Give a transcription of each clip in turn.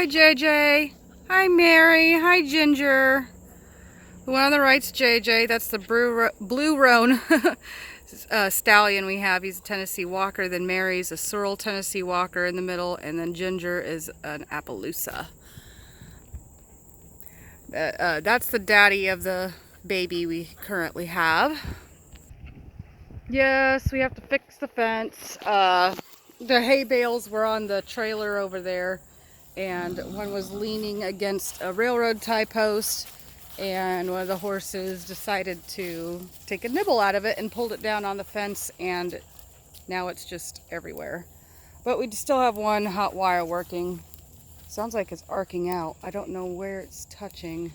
Hi, JJ. Hi, Mary. Hi, Ginger. The one on the right's JJ. That's the Blue Roan stallion we have. He's a Tennessee Walker. Then Mary's a Sorrel Tennessee Walker in the middle. And then Ginger is an Appaloosa. That's the daddy of the baby we currently have. Yes, we have to fix the fence. The hay bales were on the trailer over there, and one was leaning against a railroad tie post, and one of the horses decided to take a nibble out of it and pulled it down on the fence, and now it's just everywhere. But we still have one hot wire working. Sounds like it's arcing out. I don't know where it's touching.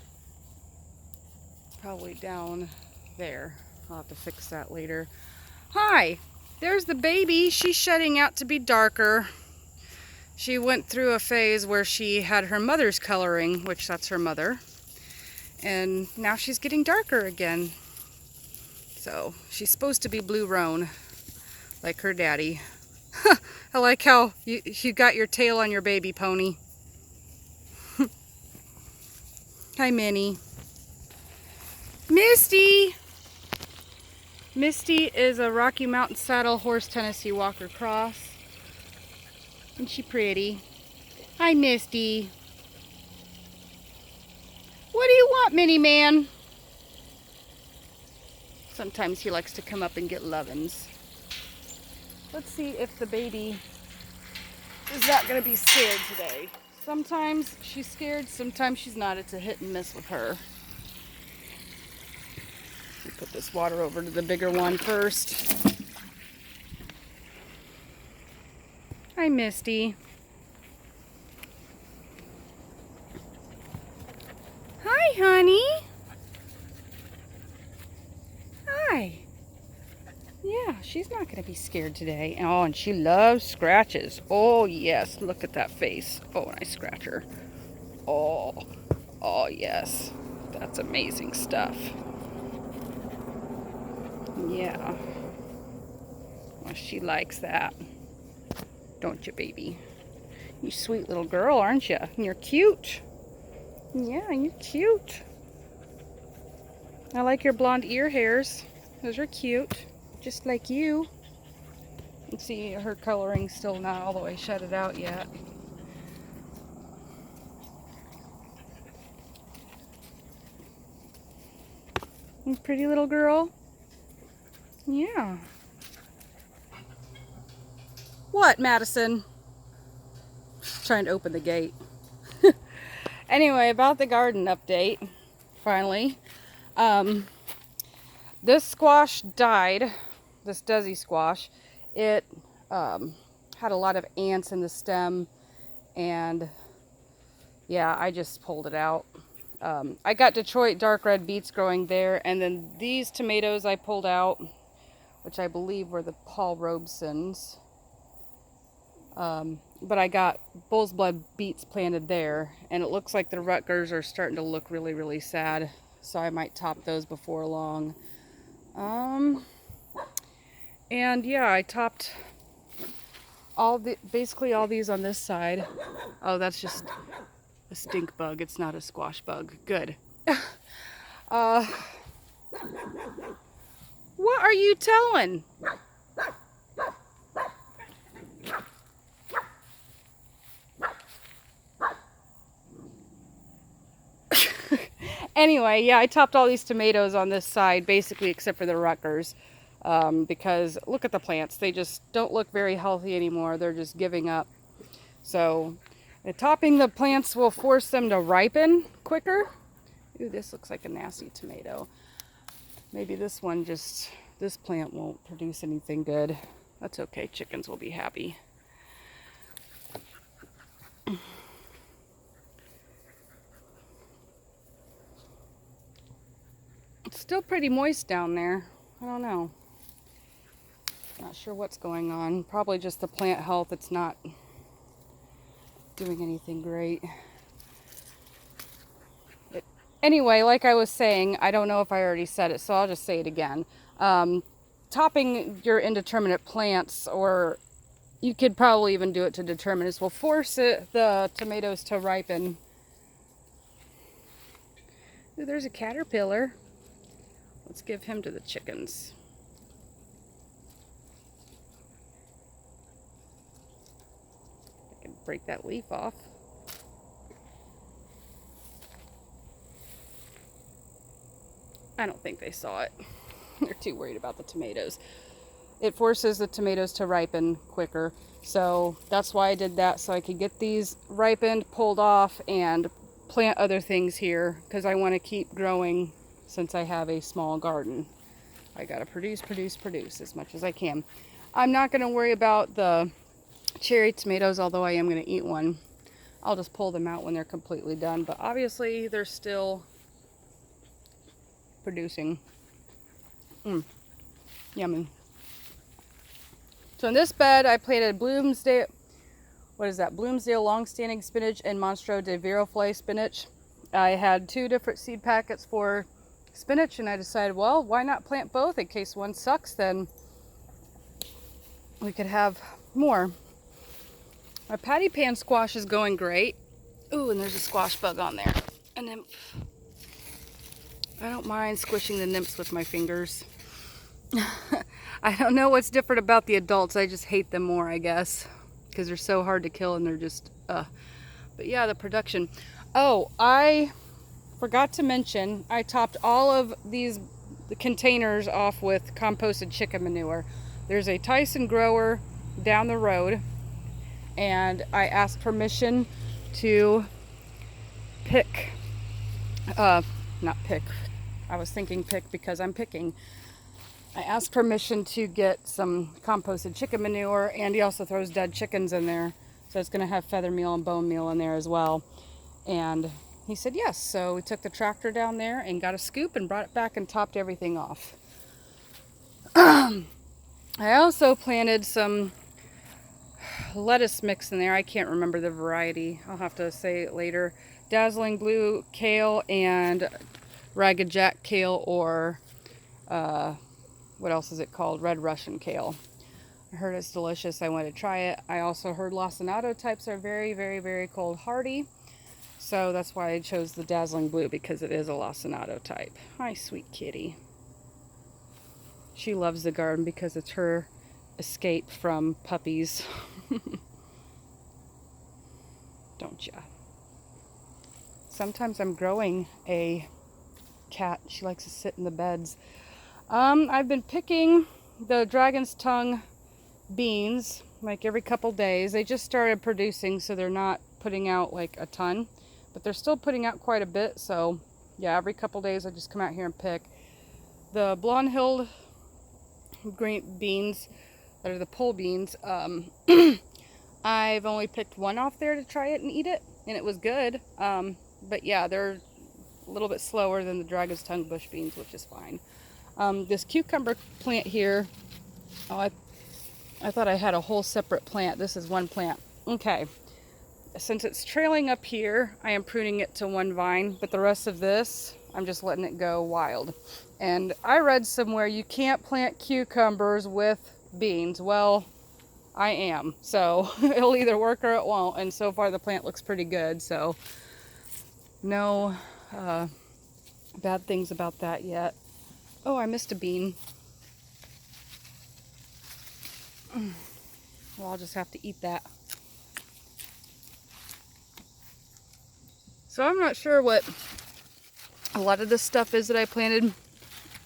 Probably down there. I'll have to fix that later. Hi, there's the baby. She's shedding out to be darker. She went through a phase where she had her mother's coloring, which that's her mother. And now she's getting darker again. So she's supposed to be Blue Roan, like her daddy. I like how you got your tail on your baby pony. Hi, Minnie. Misty! Misty is a Rocky Mountain Saddle Horse Tennessee Walker Cross. Isn't she pretty? Hi, Misty. What do you want, Mini Man? Sometimes he likes to come up and get lovin's. Let's see if the baby is not going to be scared today. Sometimes she's scared, sometimes she's not. It's a hit and miss with her. Put this water over to the bigger one first. Hi, Misty. Hi, honey. Hi. Yeah, she's not going to be scared today. Oh, and she loves scratches. Oh, yes. Look at that face. Oh, when I scratch her. Oh, yes. That's amazing stuff. Yeah. Well, she likes that. Don't you, baby? You sweet little girl, aren't you? And you're cute. Yeah, you're cute. I like your blonde ear hairs. Those are cute. Just like you. You see, her coloring's still not all the way shedded out yet. Pretty little girl. Yeah. What, Madison? Trying to open the gate. Anyway, about the garden update. Finally. This squash died. This Desi squash. It had a lot of ants in the stem. And yeah, I just pulled it out. I got Detroit dark red beets growing there. And then these tomatoes I pulled out, which I believe were the Paul Robesons. But I got bull's blood beets planted there, and it looks like the Rutgers are starting to look really, really sad. So I might top those before long. And yeah, I topped basically all these on this side. Oh, that's just a stink bug. It's not a squash bug. Good. What are you telling? Anyway, yeah, I topped all these tomatoes on this side, basically except for the Rutgers, because look at the plants. They just don't look very healthy anymore. They're just giving up. So topping the plants will force them to ripen quicker. Ooh, this looks like a nasty tomato. Maybe this plant won't produce anything good. That's okay. Chickens will be happy. It's still pretty moist down there. I don't know. Not sure what's going on. Probably just the plant health. It's not doing anything great. Anyway, like I was saying, I don't know if I already said it, so I'll just say it again. Topping your indeterminate plants, or You could probably even do it to determinist. We'll force the tomatoes to ripen. Ooh, there's a caterpillar. Let's give him to the chickens. I can break that leaf off. I don't think they saw it. They're too worried about the tomatoes. It forces the tomatoes to ripen quicker. So that's why I did that, so I could get these ripened, pulled off, and plant other things here, because I want to keep growing since I have a small garden. I gotta produce as much as I can. I'm not gonna worry about the cherry tomatoes, although I am gonna eat one. I'll just pull them out when they're completely done, but obviously they're still producing. Yummy. So in this bed, I planted Bloomsdale, Bloomsdale long-standing spinach and Monstro de Viroflay spinach. I had 2 different seed packets for spinach, and I decided, well, why not plant both? In case one sucks, then we could have more. My patty pan squash is going great. Ooh, and there's a squash bug on there. A nymph. I don't mind squishing the nymphs with my fingers. I don't know what's different about the adults. I just hate them more, I guess, because they're so hard to kill and they're just, But yeah, the production. Oh, I forgot to mention, I topped all of the containers off with composted chicken manure. There's a Tyson grower down the road, and I asked permission to pick, not pick, I was thinking pick because I'm picking. I asked permission to get some composted chicken manure, and he also throws dead chickens in there. So it's going to have feather meal and bone meal in there as well. And he said yes. So we took the tractor down there and got a scoop and brought it back and topped everything off. I also planted some lettuce mix in there. I can't remember the variety. I'll have to say it later. Dazzling blue kale and ragged jack kale, or what else is it called? Red Russian kale. I heard it's delicious. I wanted to try it. I also heard lacinato types are very, very, very cold hardy. So that's why I chose the dazzling blue, because it is a lacinato type. Hi, sweet kitty. She loves the garden because it's her escape from puppies. Don't ya? Sometimes I'm growing a cat. She likes to sit in the beds. I've been picking the dragon's tongue beans like every couple days. They just started producing, so they're not putting out like a ton, but they're still putting out quite a bit. So yeah, every couple days I just come out here and pick. The Blonde-Hill green beans, that are the pole beans, I've only picked one off there to try it and eat it, and it was good. But yeah, they're a little bit slower than the dragon's tongue bush beans, which is fine. This cucumber plant here, oh, I thought I had a whole separate plant. This is one plant. Okay, since it's trailing up here, I am pruning it to one vine, but the rest of this, I'm just letting it go wild. And I read somewhere you can't plant cucumbers with beans. Well, I am. So it'll either work or it won't. And so far the plant looks pretty good. So no bad things about that yet. Oh, I missed a bean. Well, I'll just have to eat that. So I'm not sure what a lot of this stuff is that I planted.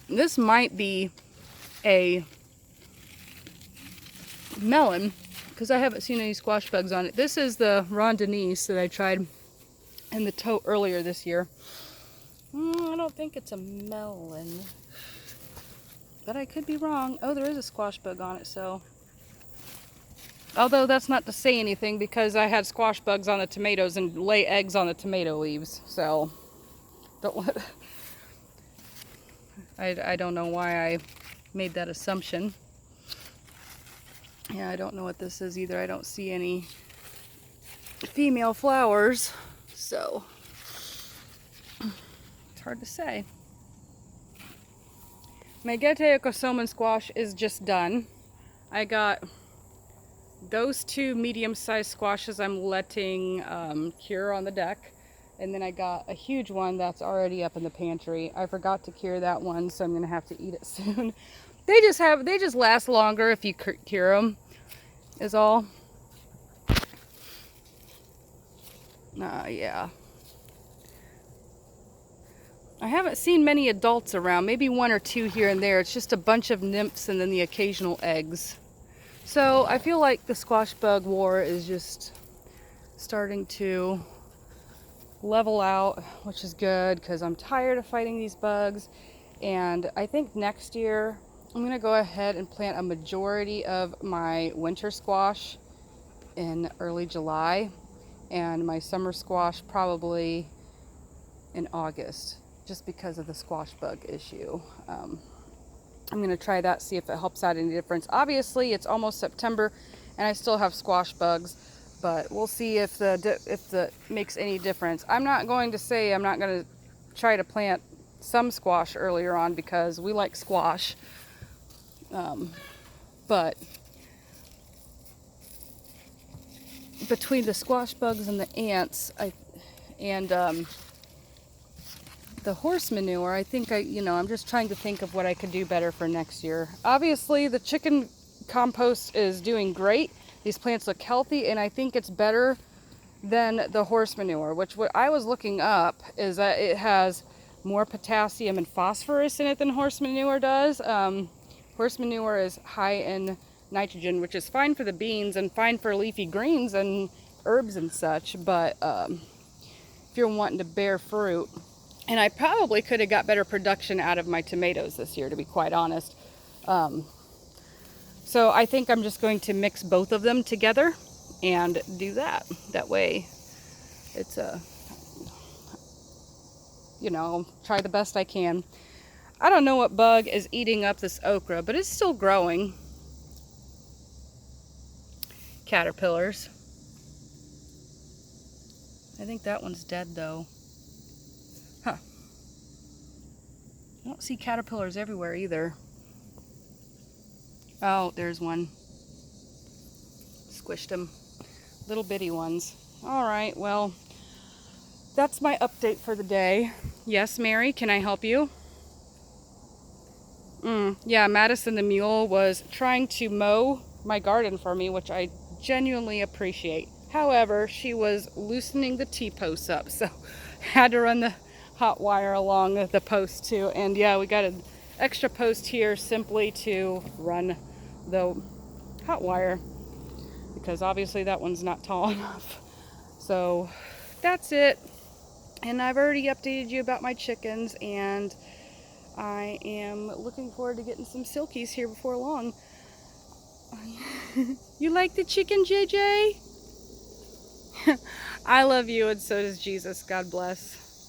This might be a melon, because I haven't seen any squash bugs on it. This is the Rondenise that I tried in the tote earlier this year. I don't think it's a melon, but I could be wrong. Oh, there is a squash bug on it, so. Although that's not to say anything, because I had squash bugs on the tomatoes and lay eggs on the tomato leaves, so don't let. I don't know why I made that assumption. Yeah, I don't know what this is either. I don't see any female flowers, so it's hard to say. My Gete Okosomen squash is just done. I got those two medium-sized squashes I'm letting cure on the deck. And then I got a huge one that's already up in the pantry. I forgot to cure that one, so I'm gonna have to eat it soon. They just last longer if you cure them, is all. Yeah. I haven't seen many adults around, maybe one or two here and there. It's just a bunch of nymphs and then the occasional eggs. So I feel like the squash bug war is just starting to level out, which is good because I'm tired of fighting these bugs. And I think next year I'm going to go ahead and plant a majority of my winter squash in early July and my summer squash probably in August, just because of the squash bug issue. I'm going to try that, see if it helps out any difference. Obviously, it's almost September and I still have squash bugs, but we'll see if the makes any difference. I'm not going to say I'm not going to try to plant some squash earlier on because we like squash. But between the squash bugs and the ants, the horse manure, I think I'm just trying to think of what I could do better for next year. Obviously, the chicken compost is doing great. These plants look healthy, and I think it's better than the horse manure, which what I was looking up is that it has more potassium and phosphorus in it than horse manure does. Horse manure is high in nitrogen, which is fine for the beans and fine for leafy greens and herbs and such, but if you're wanting to bear fruit, and I probably could have got better production out of my tomatoes this year, to be quite honest. So I think I'm just going to mix both of them together and do that. That way it's try the best I can. I don't know what bug is eating up this okra, but it's still growing. Caterpillars. I think that one's dead though. Huh. I don't see caterpillars everywhere either. Oh, there's one. Squished them. Little bitty ones. All right, well, that's my update for the day. Yes, Mary, can I help you? Yeah, Madison the mule was trying to mow my garden for me, which I genuinely appreciate. However, she was loosening the T-posts up, so had to run the hot wire along the post too. And yeah, we got an extra post here simply to run the hot wire because obviously that one's not tall enough. So that's it. And I've already updated you about my chickens, and I am looking forward to getting some silkies here before long. You like the chicken, JJ? I love you, and so does Jesus. God bless.